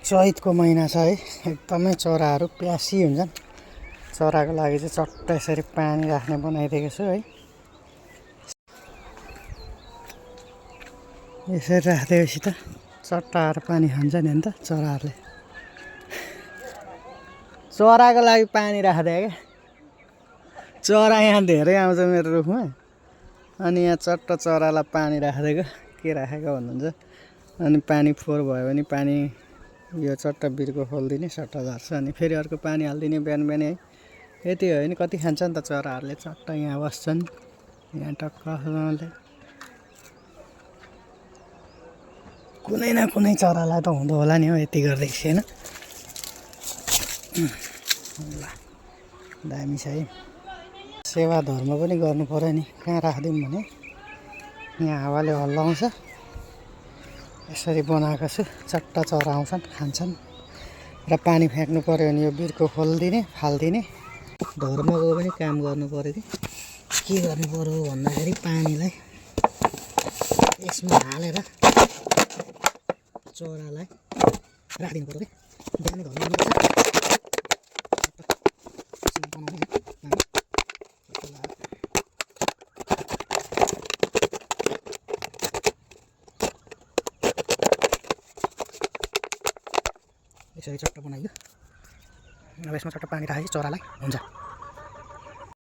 चैतको महिना छ है, एकदमै चराहरू प्यासी हुन्छन्। चराको लागि चाहिँ चट्ट यसरी पानी राख्ने बनाइदिएको छु है। यसरी राखिदिएपछि त चट्ट आएर पानी खान्छ नि त चराहरूले। चराको लागि पानी राखिदिए क्या। चरा यहाँ धेरै आउँछ मेरो रुखमा, अनि यहाँ चट्ट चरालाई पानी राखिदिएको। के राखेको भन्नुहुन्छ, अनि पानी फोहोर भयो भने पानी यो चट्ट बिर्को खोलिदिने, सट्ट झर्छ, अनि फेरि अर्को पानी हालिदिने बिहान बिहानै है। यति हो भने कति खान्छ नि त चराहरूले। चट्ट यहाँ बस्छन्, यहाँ टक्कले। कुनै न कुनै चरालाई त हुँदो होला नि हो, यति गरिदिएको छैन। ल दामी छ है। सेवा धर्म पनि गर्नु पर्यो नि। कहाँ राखिदिउँ भने यहाँ हावाले हल्लाउँछ, यसरी बनाएको छु। चट्ट चरा आउँछन्, खान्छन्। र पानी फ्याँक्नु पर्यो भने यो बिर्को खोलिदिने, फालिदिने। धर्मको पनि काम गर्नु पर्यो कि। के गर्नु पर्यो भन्दाखेरि पानीलाई यसमा हालेर चरालाई राखिदिनु पर्यो क्या। बिहानै घरमा यसरी चट्ट बनाइयो। अब यसमा चट्ट पानी राखेपछि चरालाई हुन्छ।